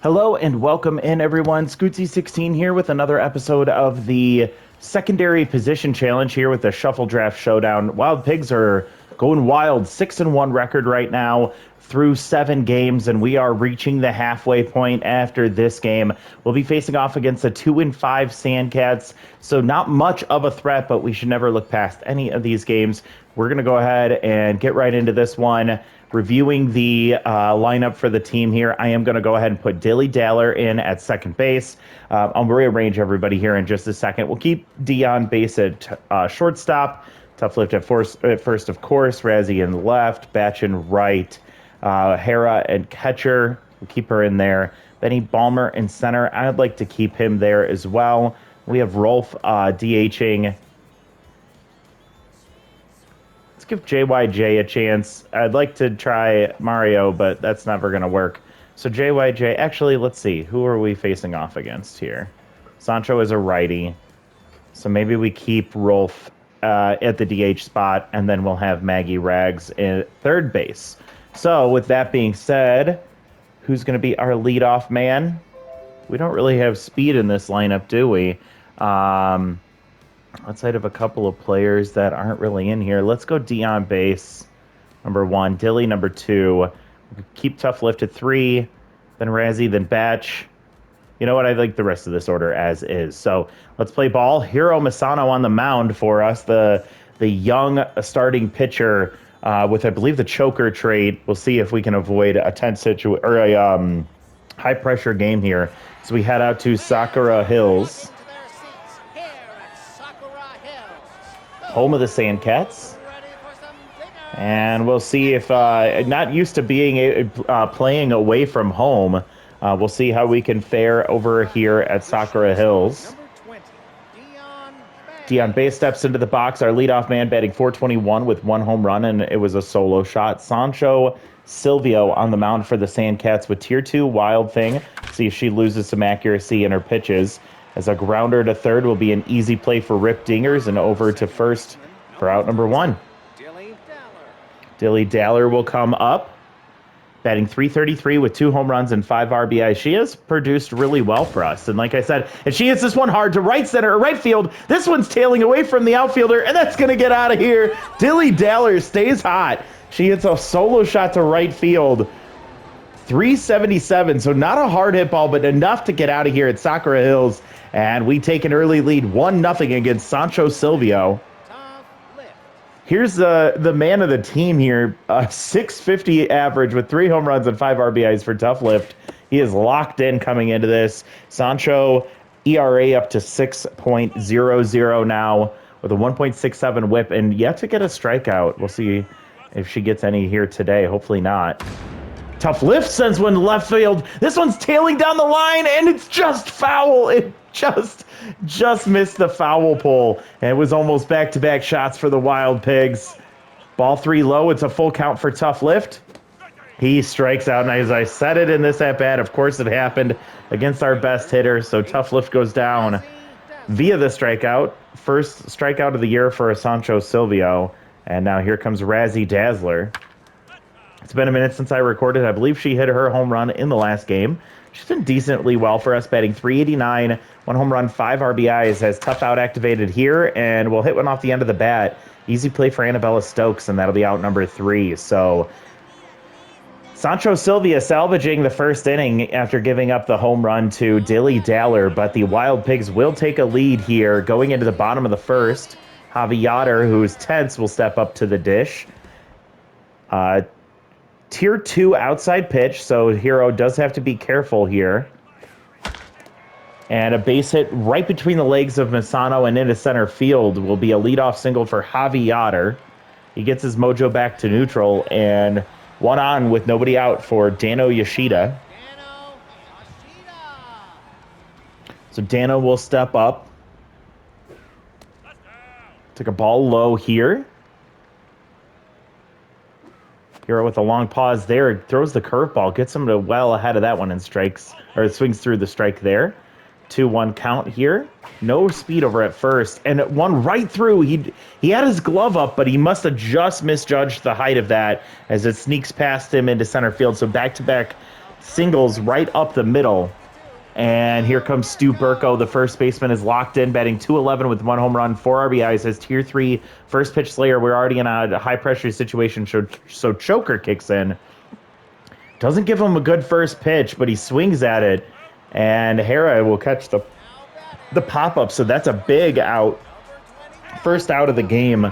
Hello and welcome in, everyone. Scootsy16 here with another episode of the secondary position challenge here with the Shuffle Draft Showdown. Wild Pigs are going wild, 6-1 record right now through 7 games, and we are reaching the halfway point after this game. We'll be facing off against the 2-5 Sandcats, so not much of a threat, but we should never look past any of these games. We're going to go ahead and get right into this one. Reviewing the lineup for the team here, I am going to go ahead and put Dilly Daller in at second base. I'll rearrange everybody here in just a second. We'll keep Dion base at shortstop. Tough Lift at first, of course. Razzie in left. Batch in right. Hera and catcher. We'll keep her in there. Benny Balmer in center. I'd like to keep him there as well. We have Rolf DHing. Give JYJ a chance. I'd like to try Mario, but that's never going to work. So JYJ, actually, let's see. Who are we facing off against here? Sancho is a righty. So maybe we keep Rolf at the DH spot, and then we'll have Maggie Rags at third base. So with that being said, who's going to be our leadoff man? We don't really have speed in this lineup, do we? Outside of a couple of players that aren't really in here. Let's go Dion base, number 1. Dilly, number 2. Keep Tough Lift at 3. Then Razzie, then Batch. You know what? I like the rest of this order as is. So let's play ball. Hiro Misano on the mound for us. The young starting pitcher with, I believe, the choker trait. We'll see if we can avoid a tense situation or a high-pressure game here. So we head out to Sakura Hills, home of the Sandcats, and we'll see if not used to being playing away from home. We'll see how we can fare over here at Sakura Hills. Dion Bay steps into the box. Our leadoff man batting .421 with 1 home run, and it was a solo shot. Sancho Silvio on the mound for the Sandcats with Tier 2 Wild Thing. See if she loses some accuracy in her pitches. As a grounder to third will be an easy play for Rip Dingers, and over to first for out number 1. Dilly Daller will come up, batting .333 with 2 home runs and 5 RBIs. She has produced really well for us. And like I said, if she hits this one hard to right center or right field, this one's tailing away from the outfielder, and that's going to get out of here. Dilly Daller stays hot. She hits a solo shot to right field. .377, so not a hard hit ball, but enough to get out of here at Sakura Hills. And we take an early lead, 1-0 against Sancho Silvio. Here's the man of the team here, .650 average with 3 home runs and 5 RBIs for Tough Lift. He is locked in coming into this. Sancho, ERA up to 6.00 now with a 1.67 whip and yet to get a strikeout. We'll see if she gets any here today. Hopefully not. Tough Lift sends one to left field. This one's tailing down the line, and it's just foul. It just missed the foul pole, and it was almost back-to-back shots for the Wild Pigs. Ball 3 low. It's a full count for Tough Lift. He strikes out, and as I said it in this at-bat, of course it happened against our best hitter, so Tough Lift goes down via the strikeout. First strikeout of the year for Sancho Silvio, and now here comes Razzie Dazzler. It's been a minute since I recorded. I believe she hit her home run in the last game. She's been decently well for us, batting .389, 1 home run, 5 RBIs, has Tough out activated here, and we'll hit one off the end of the bat. Easy play for Annabella Stokes, and that'll be out number 3. So Sancho Silvia salvaging the first inning after giving up the home run to Dilly Daller, but the Wild Pigs will take a lead here going into the bottom of the first. Javi Yoder, who's tense, will step up to the dish. Tier 2 outside pitch, so Hero does have to be careful here. And a base hit right between the legs of Misano and into center field will be a leadoff single for Javi Yoder. He gets his mojo back to neutral, and 1 on with nobody out for Dano Yoshida. So Dano will step up. Took a ball low here. Hero with a long pause there, throws the curveball, gets him to well ahead of that one and strikes, or swings through the strike there. 2-1 count here. No speed over at first, and it one right through. He had his glove up, but he must have just misjudged the height of that as it sneaks past him into center field. So back-to-back singles right up the middle. And here comes Stu Burko. The first baseman is locked in, batting .211 with 1 home run, 4 RBIs. As Tier 3 first pitch Slayer, we're already in a high-pressure situation, so Choker kicks in. Doesn't give him a good first pitch, but he swings at it. And Hera will catch the pop-up, so that's a big out. First out of the game,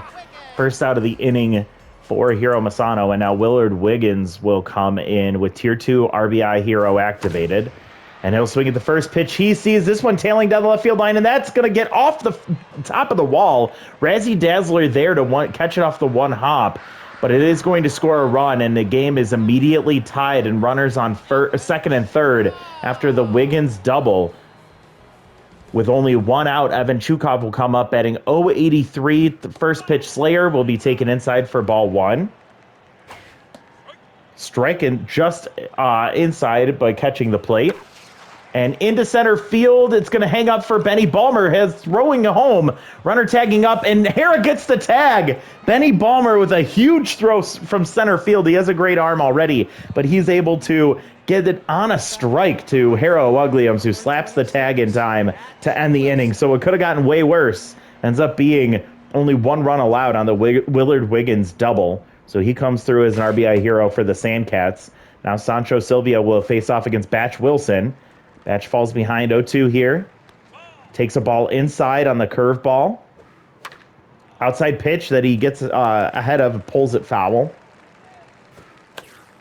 first out of the inning for Hiro Masano. And now Willard Wiggins will come in with Tier 2 RBI Hero activated. And he'll swing at the first pitch. He sees this one tailing down the left field line, and that's going to get off the top of the wall. Razzie Dazzler there to catch it off the one hop, but it is going to score a run, and the game is immediately tied, and runners on second and third after the Wiggins double. With only 1 out, Evan Chukov will come up batting .083. The first pitch Slayer will be taken inside for ball 1. Striking just inside by catching the plate. And into center field, it's going to hang up for Benny Balmer, has throwing home. Runner tagging up, and Hera gets the tag. Benny Balmer with a huge throw from center field. He has a great arm already, but he's able to get it on a strike to Hero Ugliums, who slaps the tag in time to end the inning. So it could have gotten way worse. Ends up being only 1 run allowed on the Willard Wiggins double. So he comes through as an RBI hero for the Sandcats. Now Sancho Silvio will face off against Batch Wilson. Batch falls behind 0-2 here. Takes a ball inside on the curveball. Outside pitch that he gets ahead of, pulls it foul.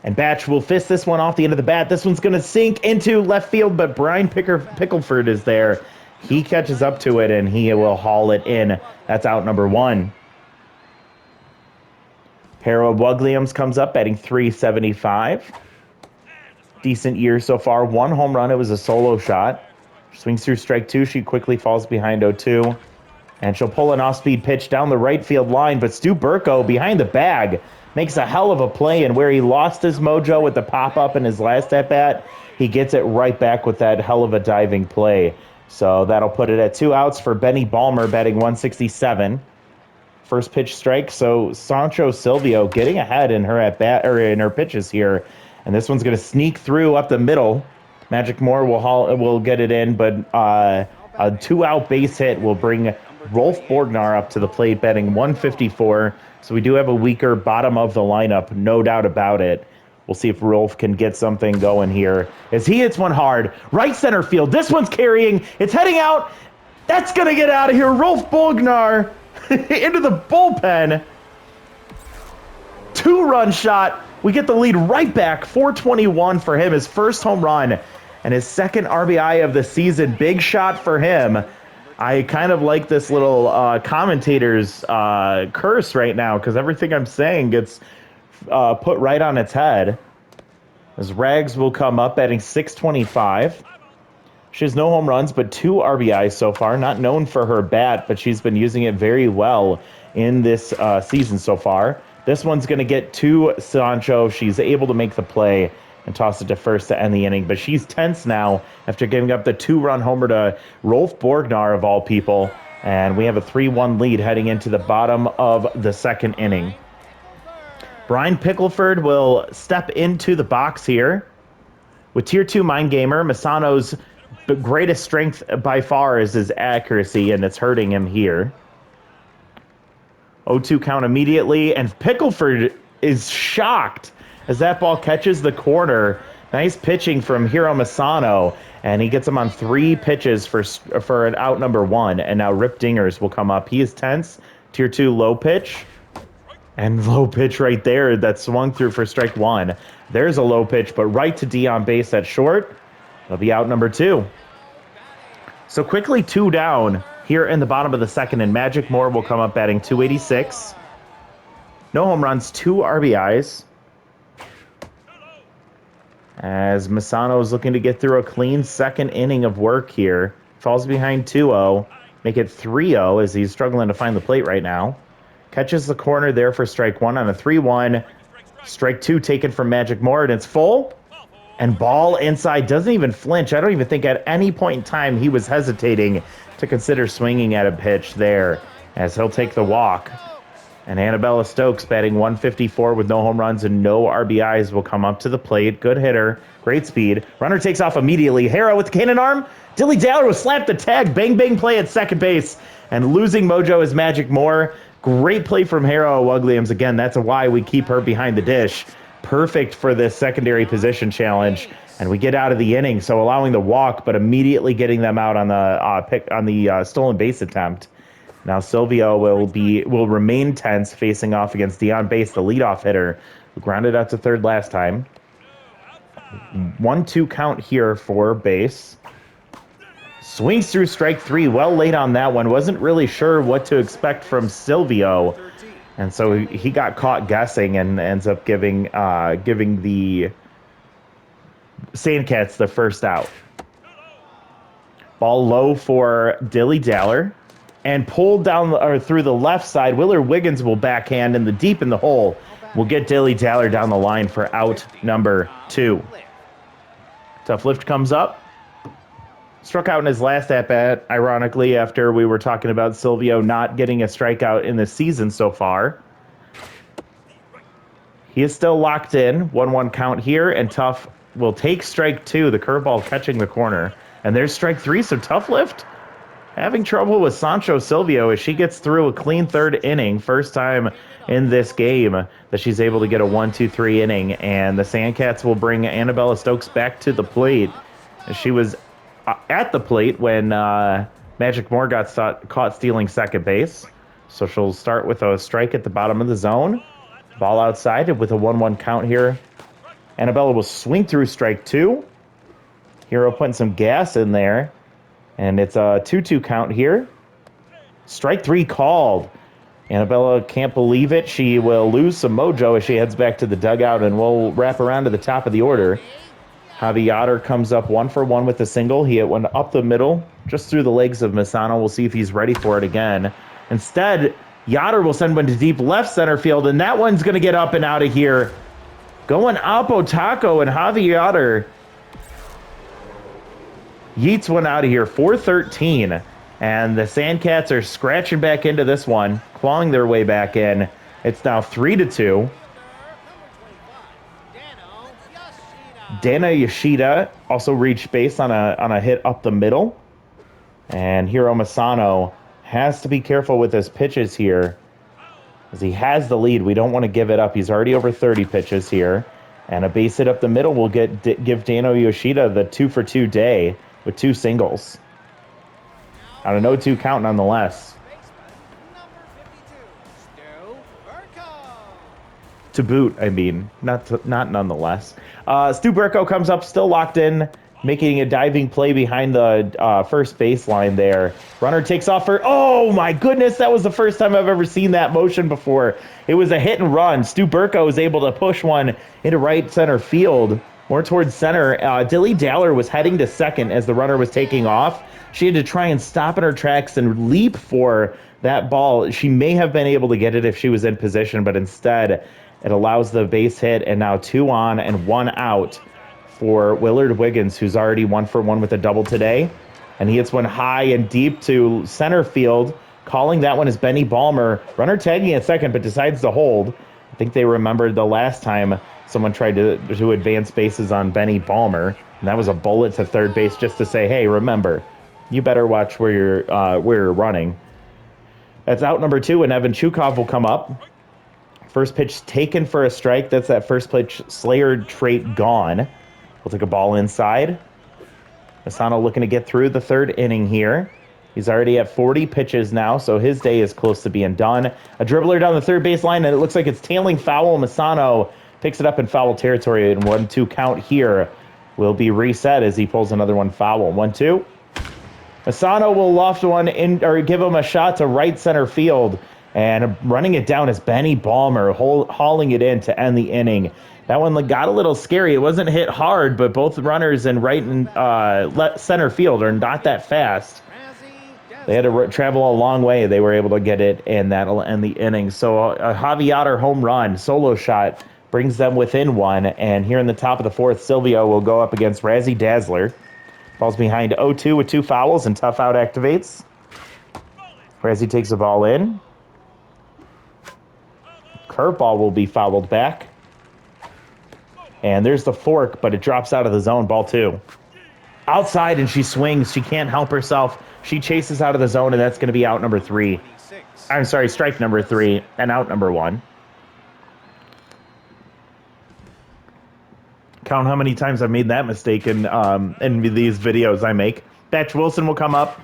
And Batch will fist this one off the end of the bat. This one's going to sink into left field, but Brian Pickleford is there. He catches up to it, and he will haul it in. That's out number 1. Harold Williams comes up, batting .375. Decent year so far. 1 home run. It was a solo shot. Swings through strike 2. She quickly falls behind 0-2. And she'll pull an off-speed pitch down the right field line. But Stu Burko behind the bag makes a hell of a play. And where he lost his mojo with the pop-up in his last at-bat, he gets it right back with that hell of a diving play. So that'll put it at 2 outs for Benny Balmer, batting .167. First pitch strike. So Sancho Silvio getting ahead in her at-bat, or in her pitches here. And this one's going to sneak through up the middle. Magic Moore will get it in, but a 2-out base hit will bring Rolf Borgnar up to the plate, batting .154. So we do have a weaker bottom of the lineup, no doubt about it. We'll see if Rolf can get something going here as he hits one hard. Right center field. This one's carrying. It's heading out. That's going to get out of here. Rolf Borgnar into the bullpen. 2-run shot. We get the lead right back, 421 for him, his first home run, and his second RBI of the season. Big shot for him. I kind of like this little commentator's curse right now, because everything I'm saying gets put right on its head. As Rags will come up, batting .625. She has no home runs, but 2 RBIs so far. Not known for her bat, but she's been using it very well in this season so far. This one's going to get to Sancho. She's able to make the play and toss it to first to end the inning. But she's tense now after giving up the 2-run homer to Rolf Borgnar, of all people. And we have a 3-1 lead heading into the bottom of the second inning. Brian Pickleford will step into the box here. With Tier 2 Mind Gamer, Masano's greatest strength by far is his accuracy, and it's hurting him here. 0-2 count immediately, and Pickleford is shocked as that ball catches the corner. Nice pitching from Hiro Masano, and he gets him on 3 pitches for an out number 1, and now Rip Dingers will come up. He is tense. Tier 2 low pitch, and low pitch right there that swung through for strike 1. There's a low pitch, but right to D on base at short. It'll be out number 2. So quickly 2 down here in the bottom of the second, and Magic Moore will come up batting .286. No home runs, 2 RBIs. As Masano is looking to get through a clean second inning of work here. Falls behind 2-0. Make it 3-0 as he's struggling to find the plate right now. Catches the corner there for strike 1 on a 3-1. Strike 2 taken from Magic Moore, and it's full. And ball inside, doesn't even flinch. I don't even think at any point in time he was hesitating to consider swinging at a pitch there, as he'll take the walk. And Annabella Stokes batting 154 with no home runs and no RBIs will come up to the plate. Good hitter, great speed. Runner takes off immediately. Harrow with the cannon arm. Dilly Dowler will slap the tag. Bang, bang play at second base. And losing mojo is Magic Moore. Great play from Harrow Williams. Again, that's why we keep her behind the dish. Perfect for this secondary position challenge. And we get out of the inning, so allowing the walk, but immediately getting them out on the stolen base attempt. Now Silvio will remain tense, facing off against Dion Bass, the leadoff hitter, who grounded out to third last time. 1-2 count here for Bass. Swings through strike three. Well late on that one. Wasn't really sure what to expect from Silvio, and so he got caught guessing and ends up giving the Sandcats the first out. Ball low for Dilly Dowler. And pulled down or through the left side. Willard Wiggins will backhand in the deep in the hole. We'll get Dilly Dowler down the line for out number 2. Tough Lift comes up. Struck out in his last at-bat, ironically, after we were talking about Silvio not getting a strikeout in the season so far. He is still locked in. 1-1 count here, and Tough will take strike 2, the curveball catching the corner. And there's strike 3, so Tough Lift having trouble with Sancho Silvio as she gets through a clean third inning. First time in this game that she's able to get a 1-2-3 inning. And the Sandcats will bring Annabella Stokes back to the plate. She was at the plate when Magic Moore got caught stealing second base. So she'll start with a strike at the bottom of the zone. Ball outside with a 1-1 count here. Annabella will swing through strike 2. Hero putting some gas in there. And it's a 2-2 count here. Strike 3 called. Annabella can't believe it. She will lose some mojo as she heads back to the dugout, and we'll wrap around to the top of the order. Javi Yoder comes up 1-for-1 with a single. He hit one up the middle, just through the legs of Misano. We'll see if he's ready for it again. Instead, Yoder will send one to deep left center field, and that one's going to get up and out of here. Going Oppo Taco, and Javi Yoder yeets one out of here, 4-13, and the Sandcats are scratching back into this one, clawing their way back in. It's now 3-2. Dana Yoshida also reached base on a hit up the middle, and Hiro Masano has to be careful with his pitches here, as he has the lead. We don't want to give it up. He's already over 30 pitches here, and a base hit up the middle will give Dana Yoshida the 2-for-2 day with 2 singles. On a 0-2 count nonetheless. To boot, I mean, not nonetheless. Stu Burko comes up, still locked in, making a diving play behind the first baseline there. Runner takes off for, oh my goodness, that was the first time I've ever seen that motion before. It was a hit and run. Stu Burko was able to push one into right center field. More towards center. Dilly Dowler was heading to second as the runner was taking off. She had to try and stop in her tracks and leap for that ball. She may have been able to get it if she was in position, but instead it allows the base hit, and now 2 on and 1 out for Willard Wiggins, who's already 1-for-1 with a double today. And he hits one high and deep to center field. Calling that one is Benny Balmer. Runner tagging at second, but decides to hold. I think they remembered the last time someone tried to advance bases on Benny Balmer, and that was a bullet to third base just to say, hey, remember, you better watch where you're running. That's out number 2, and Evan Chukov will come up. First pitch taken for a strike. That's that first pitch Slayer trait gone. We'll take a ball inside. Asano looking to get through the third inning here. He's already at 40 pitches now, so his day is close to being done. A dribbler down the third baseline, and it looks like it's tailing foul. Masano picks it up in foul territory, and 1-2 count here will be reset as he pulls another one foul. 1-2. Masano will loft one in, or give him a shot to right center field, and running it down is Benny Balmer, hauling it in to end the inning. That one got a little scary. It wasn't hit hard, but both runners in right and left center field are not that fast. They had to travel a long way. They were able to get it, and that'll end the inning. So a Javi Yoder home run, solo shot, brings them within 1. And here in the top of the 4th, Silvio will go up against Razzie Dazzler. Ball's behind 0-2 with 2 fouls, and tough out activates. Razzie takes the ball in. curveball will be fouled back. And there's the fork, but it drops out of the zone. Ball 2. Outside, and she swings. She can't help herself. She chases out of the zone, and that's going to be out number 3. I'm sorry, strike number 3 and out number 1. Count how many times I've made that mistake in these videos I make. Batch Wilson will come up.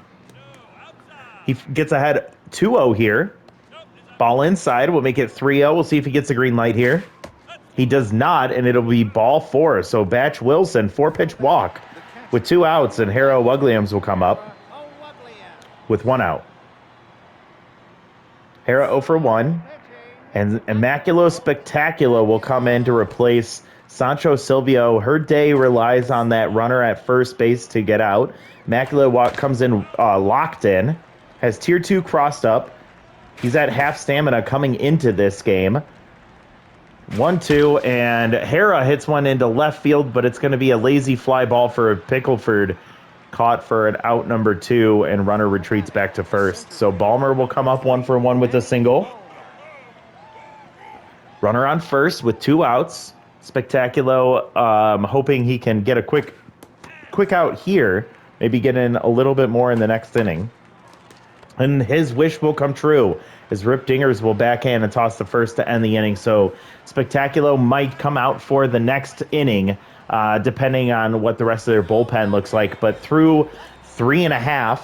He gets ahead 2-0 here. Ball inside. We'll make it 3-0. We'll see if he gets a green light here. He does not, and it'll be ball 4. So Batch Wilson, 4-pitch walk with 2 outs, and Hera Williams will come up with 1 out. Hera 0 for 1, and Immaculo Spectacular will come in to replace Sancho Silvio. Her day relies on that runner at first base to get out. Immaculo comes in locked in, has tier 2 crossed up. He's at half stamina coming into this game. 1-2, and Hera hits one into left field, but it's going to be a lazy fly ball for Pickleford, caught for an out number 2, and runner retreats back to first. So Balmer will come up 1 for 1 with a single. Runner on first with 2 outs. Spectaculo, hoping he can get a quick out here, maybe get in a little bit more in the next inning. And his wish will come true, as Rip Dingers will backhand and toss the first to end the inning. So Spectaculo might come out for the next inning, depending on what the rest of their bullpen looks like. But through 3.5,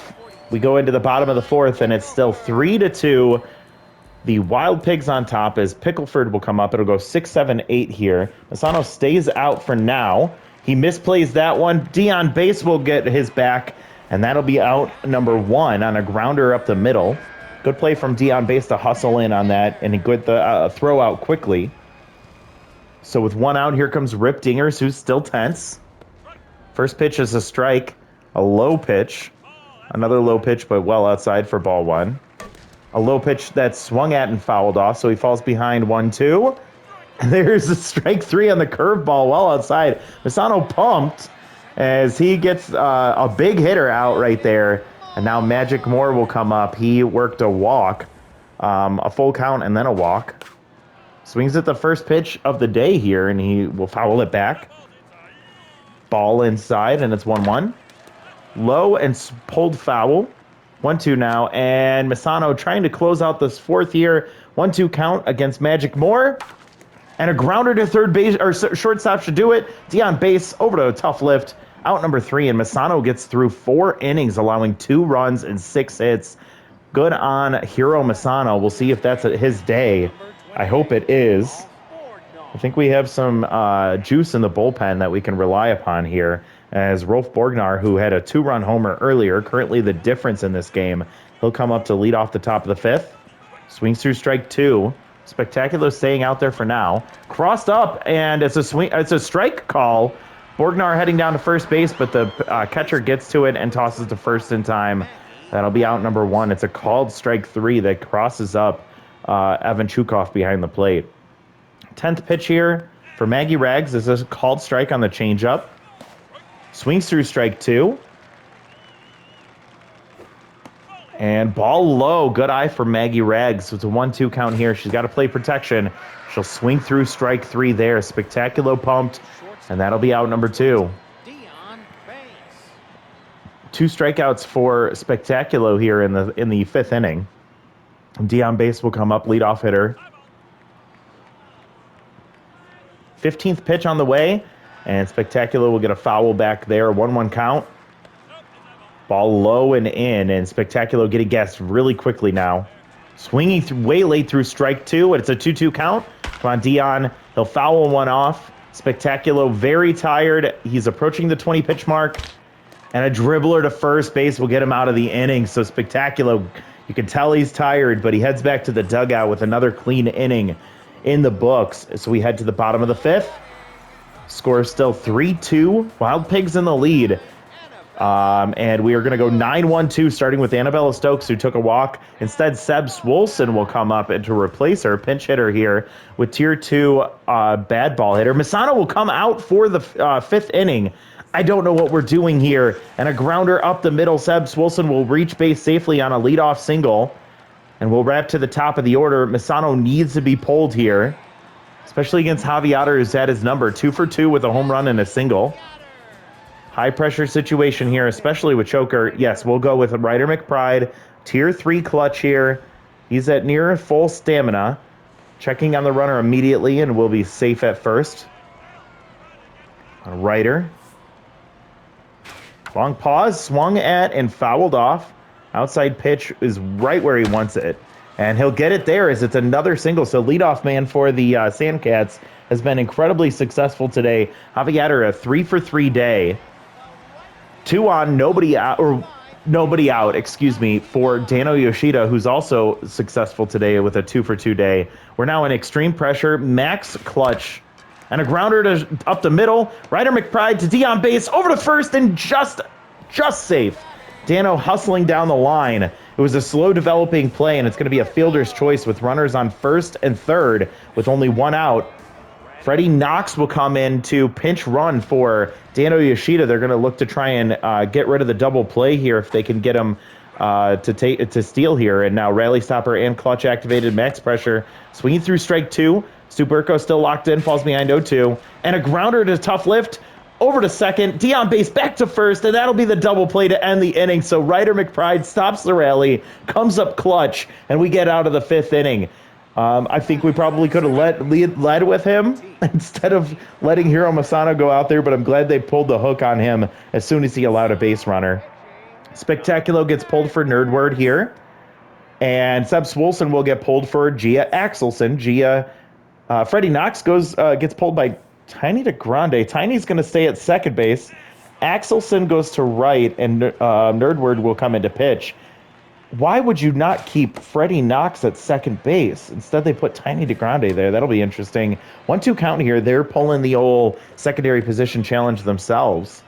we go into the bottom of the 4th, and it's still 3-2. The Wild Pigs on top, as Pickleford will come up. It'll go 6, 7, 8 here. Masano stays out for now. He misplays that one. Dion Base will get his back, and that'll be out number 1 on a grounder up the middle. Good play from Dion Base to hustle in on that, and he got the throw out quickly. So with 1 out, here comes Rip Dingers, who's still tense. First pitch is a strike, a low pitch. Another low pitch, but well outside for ball 1. A low pitch that's swung at and fouled off, so he falls behind 1-2. And there's a strike 3 on the curveball, well outside. Masano pumped as he gets a big hitter out right there. And now Magic Moore will come up. He worked a walk, a full count, and then a walk. Swings at the first pitch of the day here, and he will foul it back. Ball inside, and it's 1-1. Low and pulled foul. 1-2 now, and Masano trying to close out this 4th here. 1-2 count against Magic Moore. And a grounder to third base, or shortstop should do it. Dion Base over to a tough lift. Out number 3, and Masano gets through 4 innings, allowing 2 runs and 6 hits. Good on Hiro Masano. We'll see if that's his day. I hope it is. I think we have some juice in the bullpen that we can rely upon here, as Rolf Borgnar, who had a 2-run homer earlier, currently the difference in this game. He'll come up to lead off the top of the 5th. Swings through strike 2. Spectacular staying out there for now. Crossed up, and it's a strike call. Borgnar heading down to first base, but the catcher gets to it and tosses to first in time. That'll be out number 1. It's a called strike 3 that crosses up Evan Chukov behind the plate. 10th pitch here for Maggie Rags is a called strike on the changeup. Swings through strike 2. And ball low. Good eye for Maggie Rags. So it's a 1-2 count here. She's got to play protection. She'll swing through strike 3 there. Spectacular pumped. And that'll be out number 2. 2 strikeouts for Spectaculo here in the 5th inning. Dion Base will come up, leadoff hitter. 15th pitch on the way, and Spectacular will get a foul back there. 1-1 count. Ball low and in, and Spectacular getting gassed really quickly now. Swinging way late through strike 2, and it's a 2-2 count. Come on, Dion. He'll foul one off. Spectacular, very tired. He's approaching the 20-pitch mark. And a dribbler to first base will get him out of the inning. So Spectacular, you can tell he's tired, but he heads back to the dugout with another clean inning in the books. So we head to the bottom of the 5th. Score is still 3-2. Wild Pigs in the lead. And we are going to go 9-1-2, starting with Annabella Stokes, who took a walk. Instead, Seb Swolson will come up and to replace her, pinch hitter here, with tier 2 bad ball hitter. Masano will come out for the 5th inning. I don't know what we're doing here. And a grounder up the middle. Seb Swolson will reach base safely on a leadoff single. And we'll wrap to the top of the order. Misano needs to be pulled here, especially against Javiader, who's at his number. 2 for 2 with a home run and a single. High pressure situation here, especially with Choker. Yes, we'll go with Ryder McBride. Tier 3 clutch here. He's at near full stamina. Checking on the runner immediately, and we'll be safe at first. Ryder. Long pause, swung at and fouled off. Outside pitch is right where he wants it. And he'll get it there as it's another single. So leadoff man for the Sandcats has been incredibly successful today. Javiader, a 3 for 3 day. 2 on, nobody out, for Dano Yoshida, who's also successful today with a 2 for 2 day. We're now in extreme pressure, max clutch, and a grounder to up the middle. Ryder McBride to D on base, over to first, and just safe. Dano hustling down the line. It was a slow developing play, and it's going to be a fielder's choice with runners on first and third with only 1 out. Freddie Knox will come in to pinch run for Dano Yoshida. They're going to look to try and get rid of the double play here if they can get him to steal here. And now rally stopper and clutch activated, max pressure. Swinging through strike 2. Stuberko still locked in, falls behind 0-2. And a grounder to tough lift. Over to second, Dion base back to first, and that'll be the double play to end the inning. So Ryder McBride stops the rally, comes up clutch, and we get out of the 5th inning. I think we probably could have led with him instead of letting Hiro Masano go out there, but I'm glad they pulled the hook on him as soon as he allowed a base runner. Spectaculo gets pulled for Nerdword here, and Seb Swolson will get pulled for Gia Axelson. Freddie Knox gets pulled by Tiny DeGrande. Tiny's going to stay at second base. Axelson goes to right, and Nerdword will come into pitch. Why would you not keep Freddie Knox at second base? Instead, they put Tiny DeGrande there. That'll be interesting. 1-2 count here. They're pulling the old secondary position challenge themselves.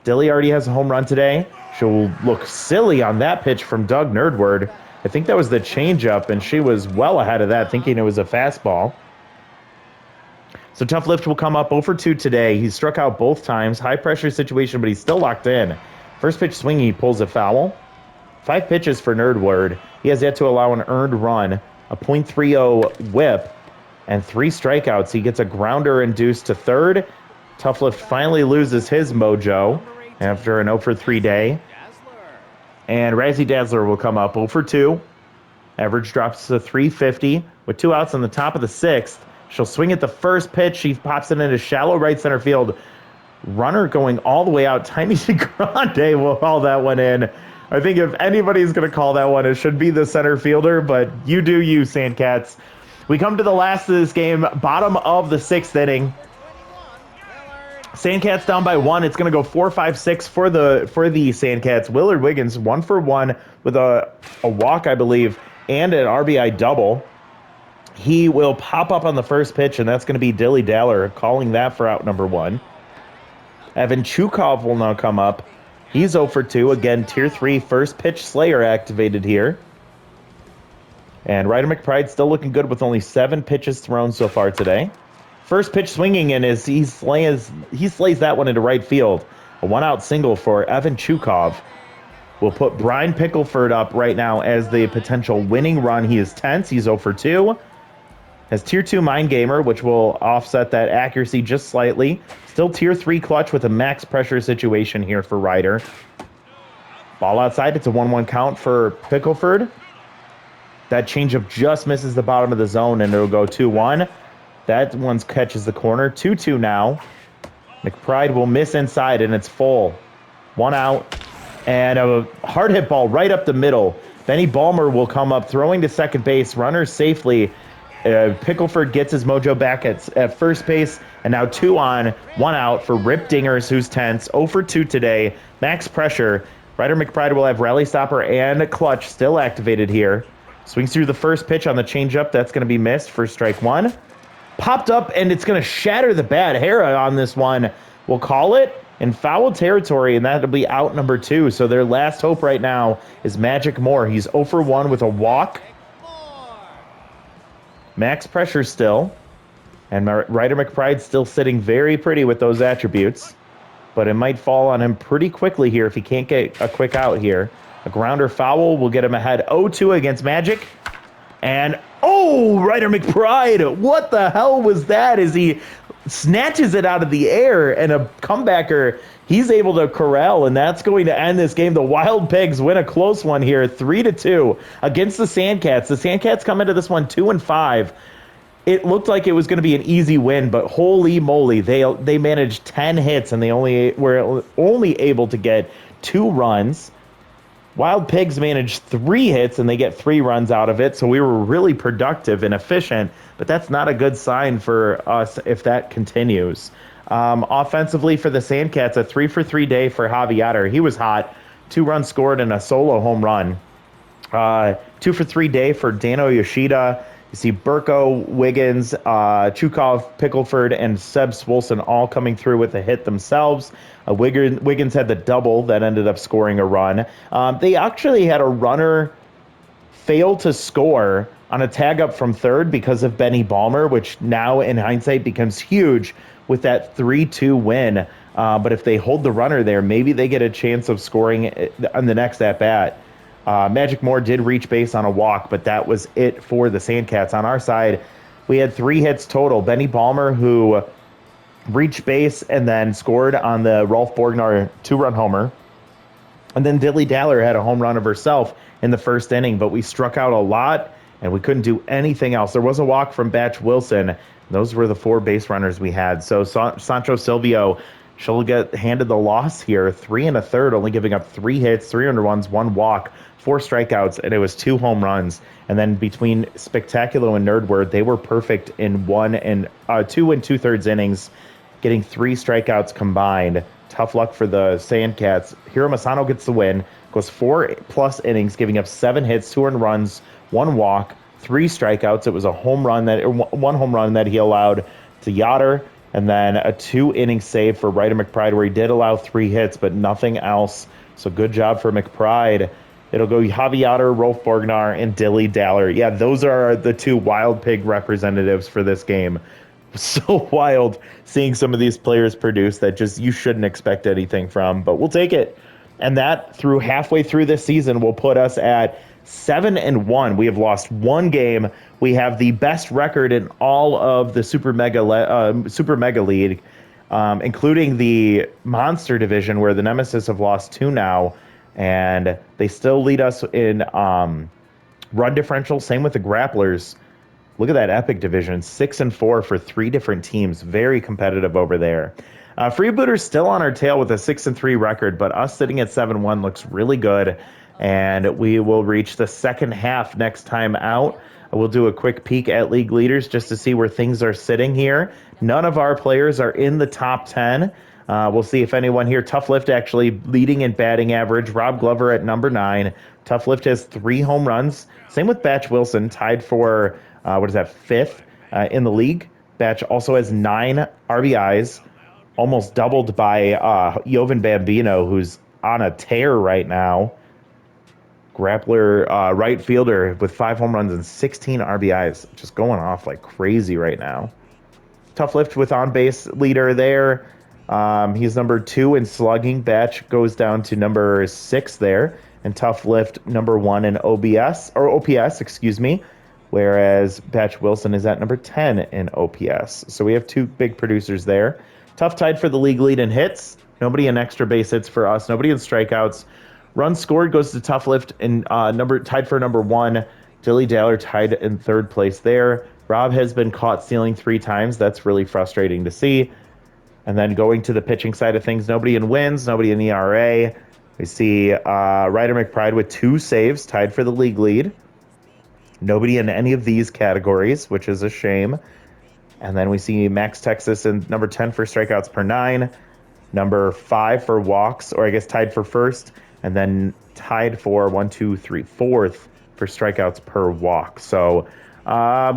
Dilly already has a home run today. She'll look silly on that pitch from Doug Nerdword. I think that was the changeup, and she was well ahead of that, thinking it was a fastball. So Tough Lift will come up 0 for 2 today. He struck out both times. High pressure situation, but he's still locked in. First pitch swing, he pulls a foul. 5 pitches for Nerdword. He has yet to allow an earned run, a .30 whip, and 3 strikeouts. He gets a grounder induced to third. Tough Lift finally loses his mojo after an 0 for 3 day. And Razzie Dazzler will come up 0 for 2. Average drops to 350 with 2 outs on the top of the 6th. She'll swing at the first pitch. She pops it into shallow right center field. Runner going all the way out. Tiny DeGrande will haul that one in. I think if anybody's going to call that one, it should be the center fielder, but you do you, Sandcats. We come to the last of this game, bottom of the 6th inning. Sandcats down by 1. It's going to go 4-5-6 for the Sandcats. Willard Wiggins 1 for 1 with a walk, I believe, and an RBI double. He will pop up on the first pitch, and that's going to be Dilly Daller calling that for out number 1. Evan Chukov will now come up. He's 0 for 2. Again, Tier 3 first pitch Slayer activated here. And Ryder McBride still looking good with only 7 pitches thrown so far today. First pitch swinging in is he slays that one into right field. A 1-out single for Evan Chukov. We'll put Brian Pickleford up right now as the potential winning run. He is tense. He's 0 for 2. Has Tier 2 Mind Gamer, which will offset that accuracy just slightly. Still Tier 3 clutch with a max pressure situation here for Ryder. Ball outside. It's a 1-1 count for Pickleford. That changeup just misses the bottom of the zone, and it'll go 2-1. That one catches the corner. 2-2 now. McBride will miss inside, and it's full. 1 out. And a hard hit ball right up the middle. Benny Balmer will come up, throwing to second base. Runner safely. Pickleford gets his mojo back at first base, and now 2 on, 1 out for Rip Dingers, who's tense. 0 for 2 today. Max pressure. Ryder McBride will have rally stopper and clutch still activated here. Swings through the first pitch on the changeup. That's going to be missed for strike 1. Popped up, and it's going to shatter the bat. Hera on this one. We'll call it in foul territory, and that'll be out number 2. So their last hope right now is Magic Moore. He's 0 for 1 with a walk. Max pressure still. And Ryder McBride still sitting very pretty with those attributes. But it might fall on him pretty quickly here if he can't get a quick out here. A grounder foul will get him ahead 0-2 against Magic. And, Ryder McBride, what the hell was that? As he snatches it out of the air, and a comebacker he's able to corral, and that's going to end this game. The Wild Pigs win a close one here, 3-2 against the Sandcats. The Sandcats come into this one 2-5. It looked like it was going to be an easy win, but holy moly, they managed 10 hits, and they were only able to get 2 runs. Wild Pigs managed 3 hits, and they get 3 runs out of it, so we were really productive and efficient, but that's not a good sign for us if that continues. Offensively for the Sandcats, a 3-for-3 day for Javier. He was hot. 2 runs scored and a solo home run. 2-for-3 day for Dano Yoshida. You see Burko, Wiggins, Chukov, Pickleford, and Seb Swolson all coming through with a hit themselves. Wiggins had the double that ended up scoring a run. They actually had a runner fail to score on a tag up from third because of Benny Balmer, which now in hindsight becomes huge with that 3-2 win. But if they hold the runner there, maybe they get a chance of scoring on the next at-bat. Magic Moore did reach base on a walk, but that was it for the Sandcats. On our side, we had 3 hits total. Benny Balmer, who reached base and then scored on the Rolf Borgnar 2-run homer. And then Dilly Daller had a home run of herself in the first inning, but we struck out a lot, and we couldn't do anything else. There was a walk from Batch Wilson. Those were the 4 base runners we had. So Sancho Silvio, she'll get handed the loss here. 3 1/3, only giving up 3 hits, 3 earned runs, 1 walk, 4 strikeouts, and it was 2 home runs. And then between Spectacular and Nerdword, they were perfect in 2 2/3 innings, getting 3 strikeouts combined. Tough luck for the Sandcats. Hiro Masano gets the win, goes 4+ innings, giving up 7 hits, 2 earned runs, 1 walk, 3 strikeouts. It was a 1 home run that he allowed to Yoder, and then a 2-inning save for Ryder McBride, where he did allow 3 hits, but nothing else. So good job for McBride. It'll go Javier, Rolf Borgnar, and Dilly Daller. Yeah, those are the 2 Wild Pig representatives for this game. So wild seeing some of these players produce that just you shouldn't expect anything from, but we'll take it. And that halfway through this season will put us at 7-1. We have lost 1 game. We have the best record in all of the Super Mega League, including the Monster Division, where the Nemesis have lost 2 now, and they still lead us in run differential. Same with the Grapplers. Look at that epic division, 6-4 for 3 different teams. Very competitive over there. Freebooter's still on our tail with a 6-3 record, but us sitting at 7-1 looks really good. And we will reach the second half next time out. We'll do a quick peek at league leaders just to see where things are sitting here. None of our players are in the top 10. We'll see if anyone here. Tough Lift actually leading in batting average. Rob Glover at number 9. Tough Lift has 3 home runs. Same with Batch Wilson, tied for, 5th in the league. Batch also has 9 RBIs, almost doubled by Jovan Bambino, who's on a tear right now. Grappler right fielder with 5 home runs and 16 RBIs, just going off like crazy right now. Tough Lift with on-base leader there. He's number 2 in slugging. Batch goes down to number 6 there. And Tough Lift number 1 in OPS, excuse me. Whereas Batch Wilson is at number 10 in OPS. So we have 2 big producers there. Tough tied for the league lead in hits. Nobody in extra base hits for us. Nobody in strikeouts. Runs scored goes to Tough Lift and tied for number 1. Dilly Daller tied in 3rd place there. Rob has been caught stealing 3 times. That's really frustrating to see. And then going to the pitching side of things, nobody in wins, nobody in ERA. We see Ryder McBride with 2 saves, tied for the league lead. Nobody in any of these categories, which is a shame. And then we see Max Texas in number 10 for strikeouts per 9. Number 5 for walks, or I guess tied for first. And then tied for 4th for strikeouts per walk. So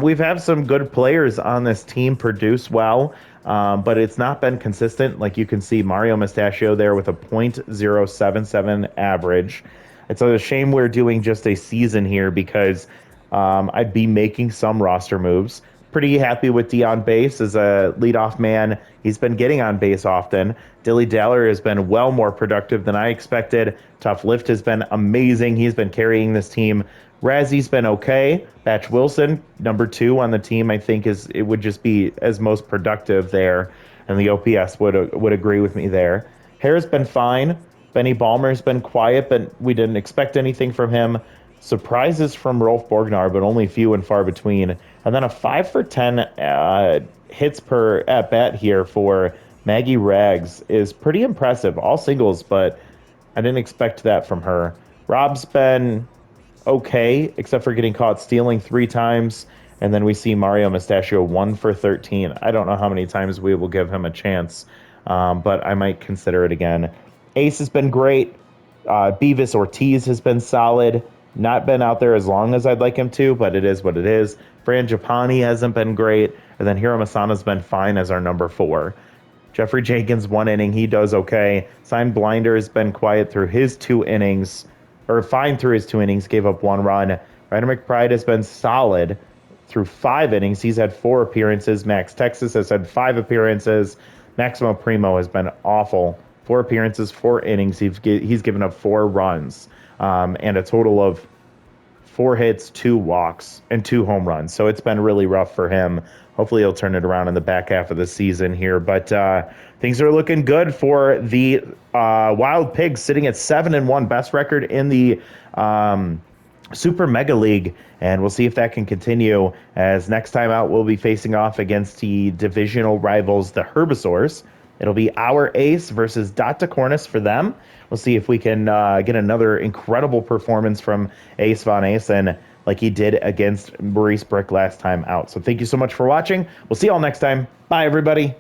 we've had some good players on this team produce well, but it's not been consistent. Like you can see Mario Mustachio there with a .077 average. It's a shame we're doing just a season here because I'd be making some roster moves. pretty happy with D on base as a leadoff man. He's been getting on base often. Dilly Daller has been well more productive than I expected. Tough Lift has been amazing. He's been carrying this team. Razzy's been okay. Batch Wilson, number 2 on the team, I think it would just be as most productive there, and the OPS would agree with me there. Hare's been fine. Benny Ballmer's been quiet, but we didn't expect anything from him. Surprises from Rolf Borgnar, but only few and far between. And then a 5 for 10 hits per at bat here for Maggie Rags is pretty impressive. All singles, but I didn't expect that from her. Rob's been okay, except for getting caught stealing 3 times. And then we see Mario Mustachio 1 for 13. I don't know how many times we will give him a chance, but I might consider it again. Ace has been great. Beavis Ortiz has been solid. Not been out there as long as I'd like him to, but it is what it is. Fran Japani hasn't been great. And then Hiro Masana's been fine as our number 4. Jeffrey Jenkins, 1 inning. He does okay. Signed Blinder has been quiet through his 2 innings, or fine through his 2 innings, gave up 1 run. Ryder McBride has been solid through 5 innings. He's had 4 appearances. Max Texas has had 5 appearances. Maximo Primo has been awful. 4 appearances, 4 innings. He's given up 4 runs, and a total of 4 hits, 2 walks, and 2 home runs. So it's been really rough for him. Hopefully he'll turn it around in the back half of the season here. But things are looking good for the Wild Pigs, sitting at 7-1, best record in the Super Mega League. And we'll see if that can continue, as next time out we'll be facing off against the divisional rivals, the Herbivores. It'll be our Ace versus Dot Cornus for them. We'll see if we can get another incredible performance from Ace Von Ace, like he did against Maurice Brick last time out. So thank you so much for watching. We'll see you all next time. Bye, everybody.